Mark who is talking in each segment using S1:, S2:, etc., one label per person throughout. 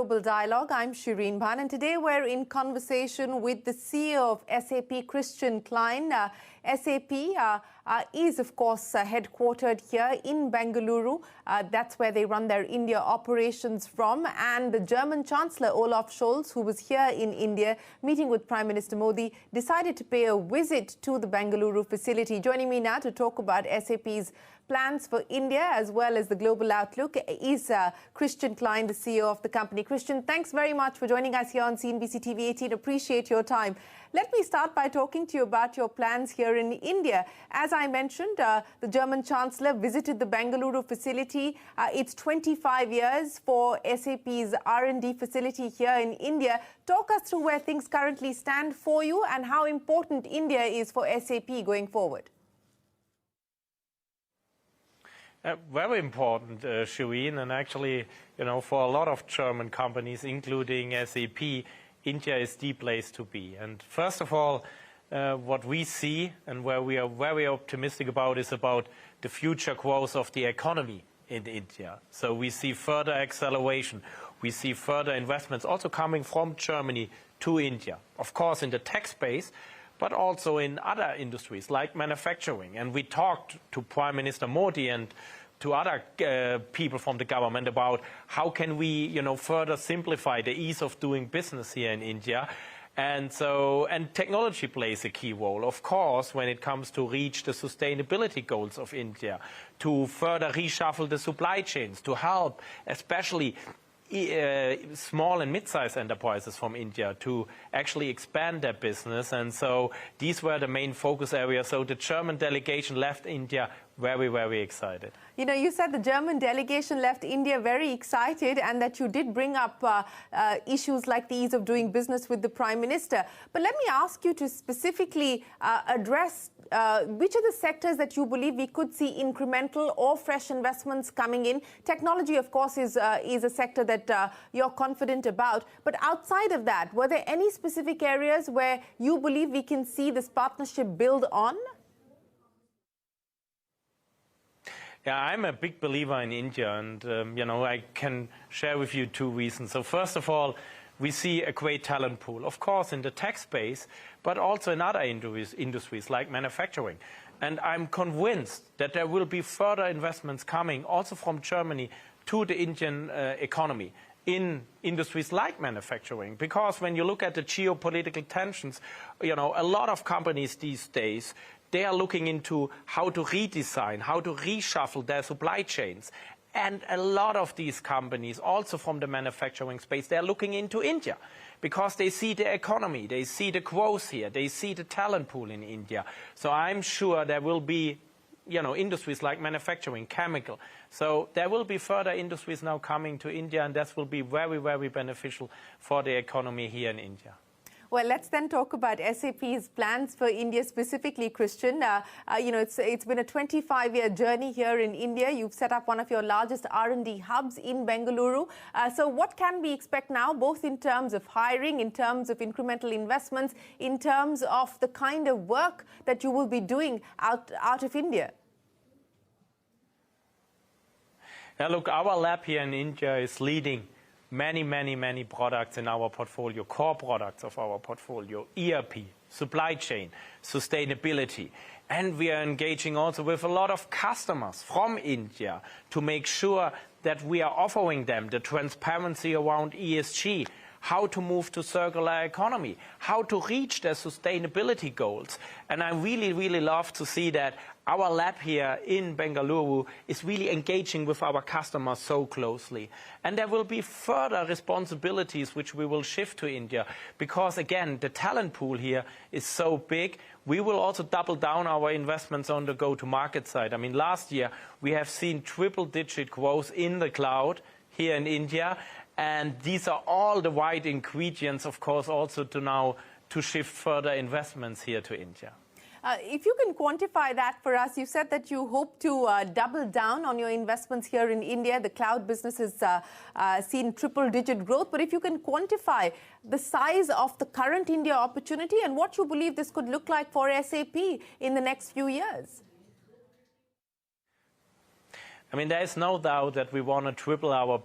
S1: Global Dialogue. I'm Shireen Bhan, and today we're in conversation with the CEO of SAP, Christian-Klein. SAP is, of course, headquartered here in Bengaluru. That's where they run their India operations from. And the German Chancellor, Olaf Scholz, who was here in India meeting with Prime Minister Modi, decided to pay a visit to the Bengaluru facility. Joining me now to talk about SAP's plans for India as well as the global outlook is Christian-Klein, the CEO of the company. Christian, thanks very much for joining us here on CNBC-TV18. Appreciate your time. Let me start by talking to you about your plans here in India. As I mentioned, the German Chancellor visited the Bengaluru facility. It's 25 years for SAP's R&D facility here in India. Talk us through where things currently stand for you and how important India is for SAP going forward.
S2: Very important, Shireen, and actually, for a lot of German companies, including SAP, India is the place to be. And first of all, what we see and where we are very optimistic about is about the future growth of the economy in India. So we see further acceleration. We see further investments also coming from Germany to India. Of course, in the tech space, but also in other industries like manufacturing. And we talked to Prime Minister Modi and to other people from the government about how can we, further simplify the ease of doing business here in India. And technology plays a key role, of course, when it comes to reach the sustainability goals of India, to further reshuffle the supply chains, to help especially small and mid-sized enterprises from India to actually expand their business. And so these were the main focus areas. So the German delegation left India very, very excited.
S1: You said the German delegation left India very excited and that you did bring up issues like the ease of doing business with the Prime Minister. But let me ask you to specifically address which are the sectors that you believe we could see incremental or fresh investments coming in? Technology, of course, is a sector that you're confident about. But outside of that, were there any specific areas where you believe we can see this partnership build on?
S2: Yeah, I'm a big believer in India, and I can share with you two reasons. So first of all, we see a great talent pool, of course, in the tech space, but also in other industries like manufacturing. And I'm convinced that there will be further investments coming also from Germany to the Indian economy in industries like manufacturing. Because when you look at the geopolitical tensions, a lot of companies these days, they are looking into how to redesign, how to reshuffle their supply chains. And a lot of these companies, also from the manufacturing space, they're looking into India because they see the economy, they see the growth here, they see the talent pool in India. So I'm sure there will be, industries like manufacturing, chemical. So there will be further industries now coming to India, and that will be very, very beneficial for the economy here in India.
S1: Well, let's then talk about SAP's plans for India specifically, Christian. It's been a 25-year journey here in India. You've set up one of your largest R&D hubs in Bengaluru. So what can we expect now, both in terms of hiring, in terms of incremental investments, in terms of the kind of work that you will be doing out of India?
S2: Now, look, our lab here in India is leading many products in our portfolio, core products of our portfolio, ERP, supply chain, sustainability. And we are engaging also with a lot of customers from India to make sure that we are offering them the transparency around ESG, how to move to circular economy, how to reach their sustainability goals. And I really love to see that our lab here in Bengaluru is really engaging with our customers so closely. And there will be further responsibilities which we will shift to India because, again, the talent pool here is so big. We will also double down our investments on the go-to-market side. I mean, last year we have seen triple-digit growth in the cloud here in India. And these are all the right ingredients, of course, also to shift further investments here to India.
S1: If you can quantify that for us, you said that you hope to double down on your investments here in India. The cloud business has seen triple-digit growth. But if you can quantify the size of the current India opportunity and what you believe this could look like for SAP in the next few years.
S2: I mean, there is no doubt that we want to triple our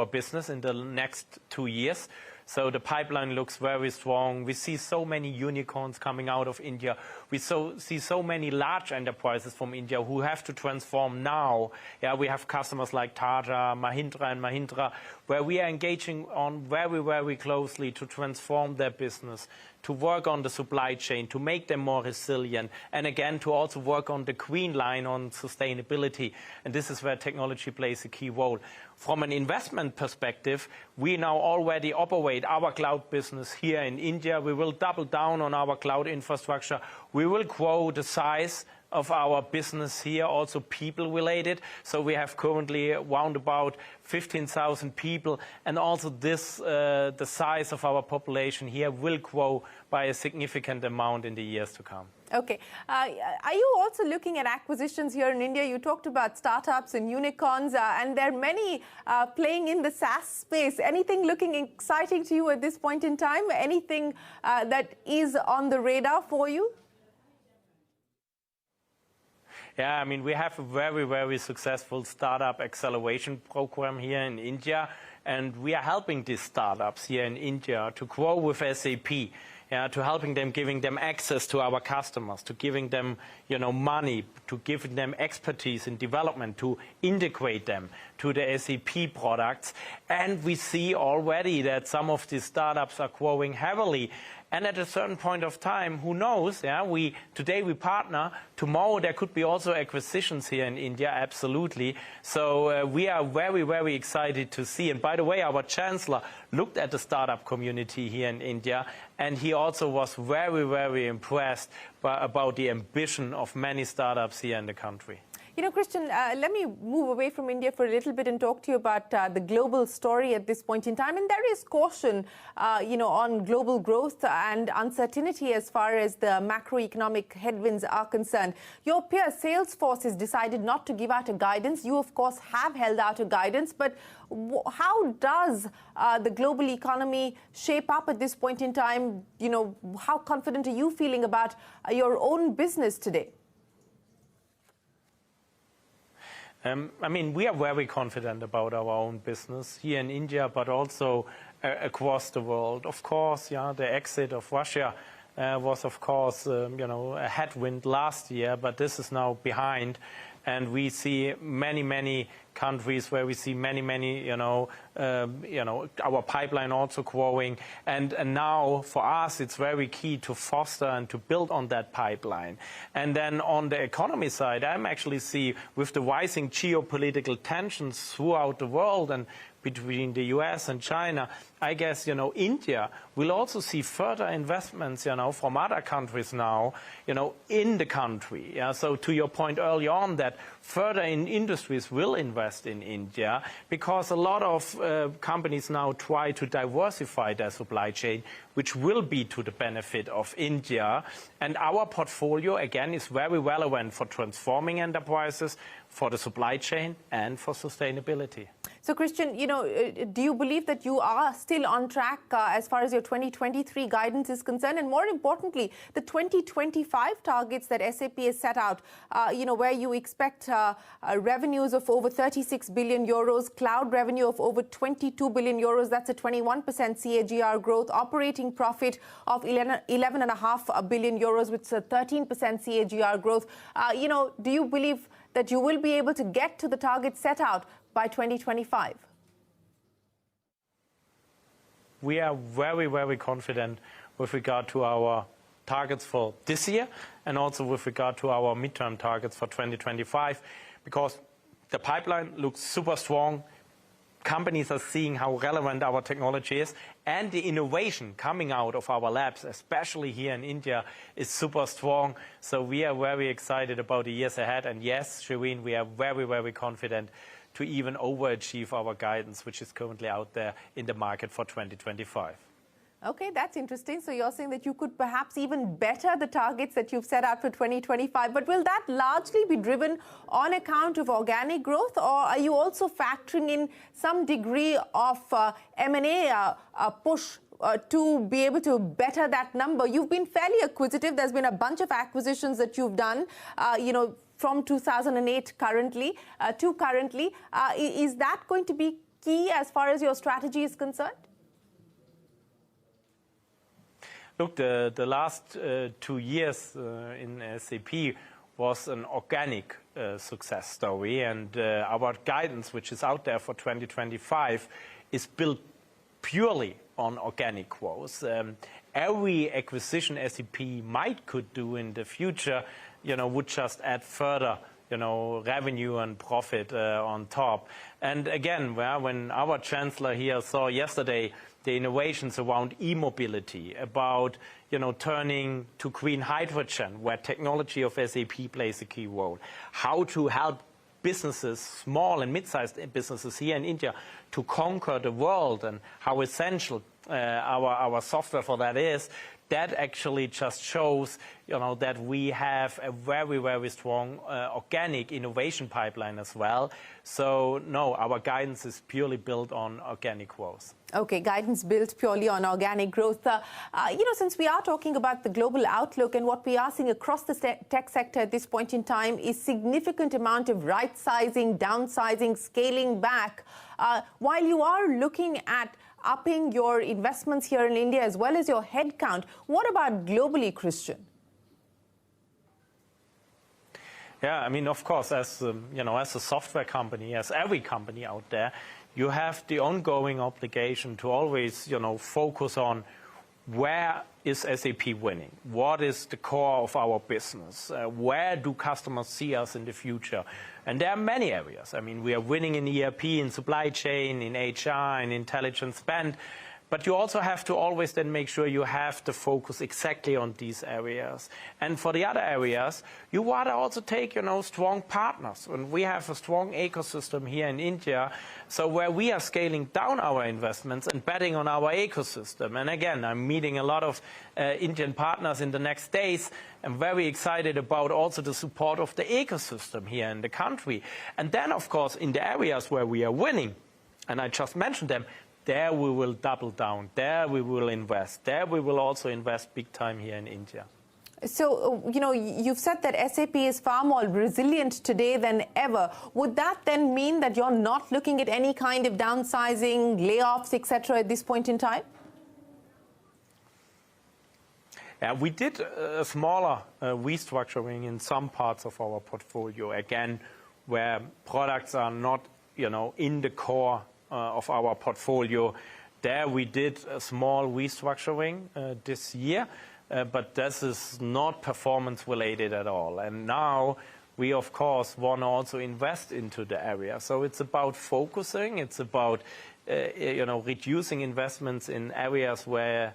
S2: business in the next 2 years. So the pipeline looks very strong. We see so many unicorns coming out of India. We see so many large enterprises from India who have to transform now. Yeah, we have customers like Tata, Mahindra and Mahindra, where we are engaging on very, very closely to transform their business, to work on the supply chain, to make them more resilient, and again, to also work on the green line on sustainability. And this is where technology plays a key role. From an investment perspective, we now already operate our cloud business here in India. We will double down on our cloud infrastructure. We will grow the size of our business here, also people related. So we have currently around about 15,000 people, and also this, the size of our population here will grow by a significant amount in the years to come.
S1: Okay. Are you also looking at acquisitions here in India? You talked about startups and unicorns, and there are many playing in the SaaS space. Anything looking exciting to you at this point in time? Anything that is on the radar for you?
S2: Yeah, I mean, we have a very, very successful startup acceleration program here in India, and we are helping these startups here in India to grow with SAP. Yeah, to helping them, giving them access to our customers, to giving them, money, to giving them expertise in development, to integrate them to the SAP products. And we see already that some of these startups are growing heavily. And at a certain point of time, who knows? Yeah, today we partner. Tomorrow there could be also acquisitions here in India, absolutely. So we are very, very excited to see. And by the way, our chancellor looked at the startup community here in India, and he also was very, very impressed about the ambition of many startups here in the country.
S1: Christian, let me move away from India for a little bit and talk to you about the global story at this point in time. And there is caution, on global growth and uncertainty as far as the macroeconomic headwinds are concerned. Your peer Salesforce has decided not to give out a guidance. You, of course, have held out a guidance. But how does the global economy shape up at this point in time? How confident are you feeling about your own business today?
S2: I mean, we are very confident about our own business here in India, but also across the world. Of course, the exit of Russia was, of course, a headwind last year, but this is now behind. And we see many, many countries where we see many, our pipeline also growing. And now for us, it's very key to foster and to build on that pipeline. And then on the economy side, I'm actually see with the rising geopolitical tensions throughout the world and between the US and China, I guess, India will also see further investments, from other countries now, in the country. Yeah? So to your point early on that further industries will invest in India because a lot of companies now try to diversify their supply chain, which will be to the benefit of India. And our portfolio, again, is very relevant for transforming enterprises, for the supply chain, and for sustainability.
S1: So, Christian, do you believe that you are still on track as far as your 2023 guidance is concerned? And more importantly, the 2025 targets that SAP has set out, where you expect revenues of over 36 billion euros, cloud revenue of over 22 billion euros, that's a 21% CAGR growth, operating profit of 11.5 billion euros, which is a 13% CAGR growth. Do you believe that you will be able to get to the target set out by 2025?
S2: We are very, very confident with regard to our targets for this year and also with regard to our midterm targets for 2025 because the pipeline looks super strong. Companies are seeing how relevant our technology is, and the innovation coming out of our labs, especially here in India, is super strong. So we are very excited about the years ahead. And yes, Shireen, we are very, very confident to even overachieve our guidance, which is currently out there in the market for 2025.
S1: Okay, that's interesting. So you're saying that you could perhaps even better the targets that you've set out for 2025. But will that largely be driven on account of organic growth, or are you also factoring in some degree of M&A push to be able to better that number? You've been fairly acquisitive. There's been a bunch of acquisitions that you've done, from 2008 to currently. Is that going to be key as far as your strategy is concerned?
S2: Look, the last 2 years in SAP was an organic success story, and our guidance, which is out there for 2025, is built purely on organic growth. Every acquisition SAP could do in the future, would just add further, revenue and profit on top. And again, when our chancellor here saw yesterday the innovations around e-mobility, about turning to green hydrogen, where technology of SAP plays a key role, how to help businesses, small and mid-sized businesses here in India, to conquer the world, and how essential our software for that is, that actually just shows, that we have a very, very strong organic innovation pipeline as well. So, no, our guidance is purely built on organic growth.
S1: Okay, guidance built purely on organic growth. Since we are talking about the global outlook, and what we are seeing across the tech sector at this point in time is significant amount of right-sizing, downsizing, scaling back. While you are looking at upping your investments here in India as well as your headcount, what about globally, Christian?
S2: Yeah, I mean, of course, as a software company, as every company out there, you have the ongoing obligation to always, focus on where is SAP winning? What is the core of our business? Where do customers see us in the future? And there are many areas. I mean, we are winning in ERP, in supply chain, in HR, in intelligent spend. But you also have to always then make sure you have the focus exactly on these areas. And for the other areas, you want to also take, strong partners. And we have a strong ecosystem here in India, so where we are scaling down our investments and betting on our ecosystem. And again, I'm meeting a lot of Indian partners in the next days. I'm very excited about also the support of the ecosystem here in the country. And then, of course, in the areas where we are winning, and I just mentioned them, there we will double down, there we will invest, there we will also invest big time here in India.
S1: So, you've said that SAP is far more resilient today than ever. Would that then mean that you're not looking at any kind of downsizing, layoffs, etc. at this point in time?
S2: Yeah, we did a smaller restructuring in some parts of our portfolio, again, where products are not, in the core of our portfolio. There we did a small restructuring this year, but this is not performance related at all. And now we, of course, want to also invest into the area. So it's about focusing, it's about reducing investments in areas where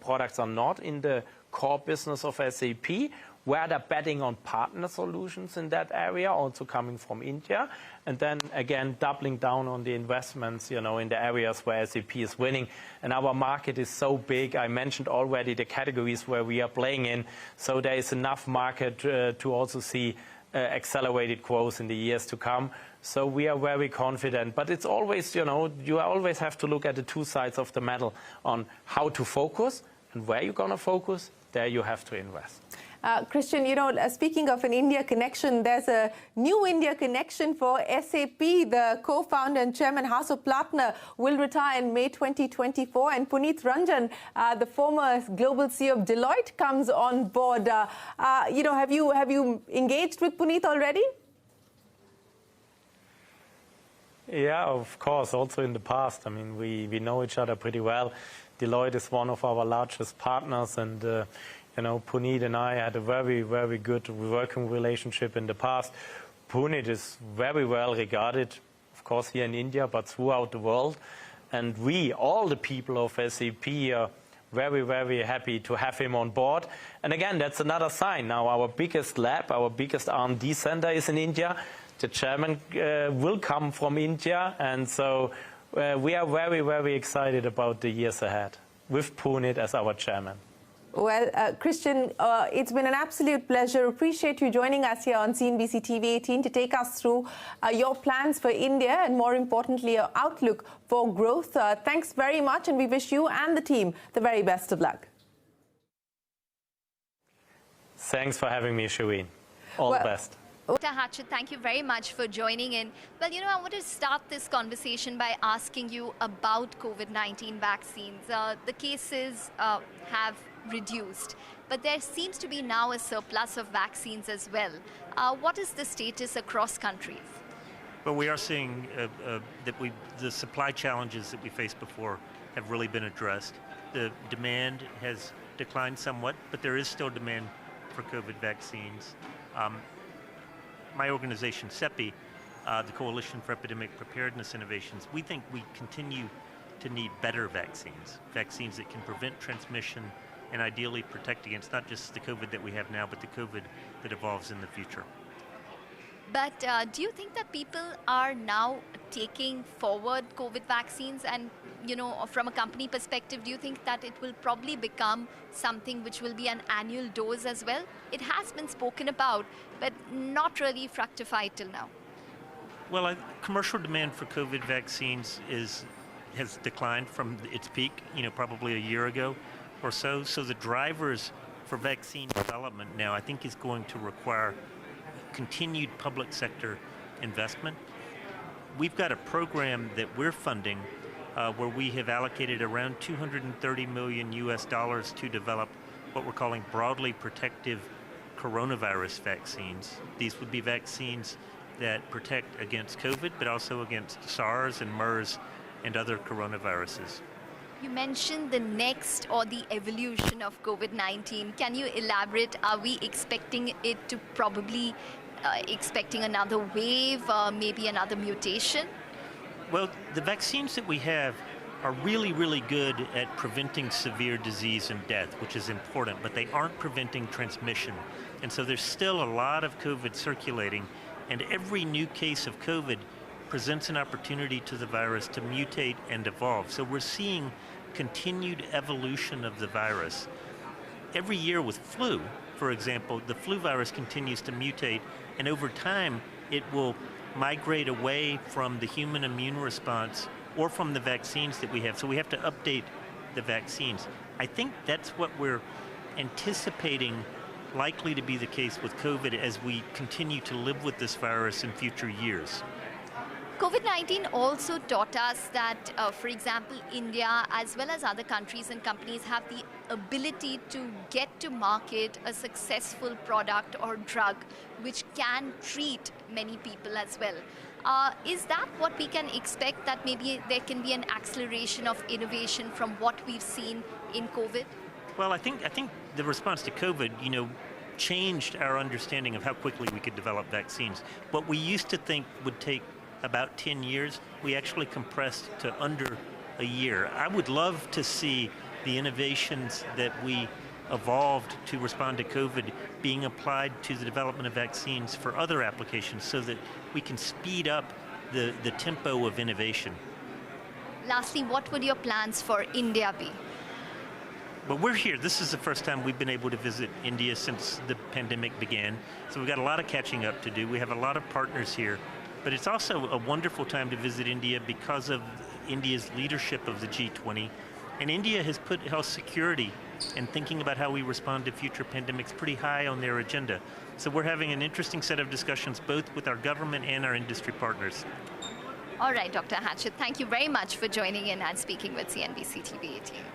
S2: products are not in the core business of SAP, where they're betting on partner solutions in that area, also coming from India, and then again doubling down on the investments, in the areas where SAP is winning. And our market is so big. I mentioned already the categories where we are playing in, so there is enough market to also see accelerated growth in the years to come. So we are very confident. But it's always, you always have to look at the two sides of the medal on how to focus, and where you're going to focus, there you have to invest.
S1: Christian, speaking of an India connection, there's a new India connection for SAP. The co-founder and chairman, Hasso Plattner, will retire in May 2024, and Puneet Ranjan, the former global CEO of Deloitte, comes on board. Have you engaged with Puneet already?
S2: Yeah, of course. Also in the past, I mean, we know each other pretty well. Deloitte is one of our largest partners, and Puneet and I had a very, very good working relationship in the past. Puneet is very well regarded, of course, here in India, but throughout the world. And we, all the people of SAP, are very, very happy to have him on board. And again, that's another sign. Now, our biggest lab, our biggest R&D center is in India. The chairman will come from India. And so we are very, very excited about the years ahead with Puneet as our chairman.
S1: Well, Christian, it's been an absolute pleasure. Appreciate you joining us here on CNBC-TV18 to take us through your plans for India and, more importantly, your outlook for growth. Thanks very much, and we wish you and the team the very best of luck.
S2: Thanks for having me, Shireen. All the best.
S3: Dr. Hatchett, thank you very much for joining in. Well, I want to start this conversation by asking you about COVID-19 vaccines. The cases have reduced, but there seems to be now a surplus of vaccines as well. What is the status across countries?
S4: Well, we are seeing that the supply challenges that we faced before have really been addressed. The demand has declined somewhat, but there is still demand for COVID vaccines. My organization, CEPI, the Coalition for Epidemic Preparedness Innovations, we think we continue to need better vaccines that can prevent transmission and ideally protect against not just the COVID that we have now, but the COVID that evolves in the future.
S3: But do you think that people are now taking forward COVID vaccines? And, from a company perspective, do you think that it will probably become something which will be an annual dose as well? It has been spoken about, but not really fructified till now.
S4: Well, commercial demand for COVID vaccines has declined from its peak, probably a year ago or so. So the drivers for vaccine development now, I think, is going to require continued public sector investment. We've got a program that we're funding where we have allocated around $230 million to develop what we're calling broadly protective coronavirus vaccines. These would be vaccines that protect against COVID, but also against SARS and MERS and other coronaviruses.
S3: You mentioned the next or the evolution of COVID-19. Can you elaborate? Are we expecting it to probably expecting another wave, maybe another mutation?
S4: Well, the vaccines that we have are really, really good at preventing severe disease and death, which is important, but they aren't preventing transmission. And so there's still a lot of COVID circulating, and every new case of COVID presents an opportunity to the virus to mutate and evolve. So we're seeing continued evolution of the virus. Every year with flu, for example, the flu virus continues to mutate, and over time it will migrate away from the human immune response or from the vaccines that we have. So we have to update the vaccines. I think that's what we're anticipating likely to be the case with COVID as we continue to live with this virus in future years.
S3: COVID-19 also taught us that, for example, India, as well as other countries and companies, have the ability to get to market a successful product or drug which can treat many people as well. Is that what we can expect, that maybe there can be an acceleration of innovation from what we've seen in COVID?
S4: Well, I think the response to COVID, changed our understanding of how quickly we could develop vaccines. What we used to think would take about 10 years, we actually compressed to under a year. I would love to see the innovations that we evolved to respond to COVID being applied to the development of vaccines for other applications so that we can speed up the tempo of innovation.
S3: Lastly, what would your plans for India be?
S4: Well, we're here. This is the first time we've been able to visit India since the pandemic began. So we've got a lot of catching up to do. We have a lot of partners here. But it's also a wonderful time to visit India because of India's leadership of the G20. And India has put health security and thinking about how we respond to future pandemics pretty high on their agenda. So we're having an interesting set of discussions both with our government and our industry partners.
S3: All right, Dr. Hatchett, thank you very much for joining in and speaking with CNBC-TV18.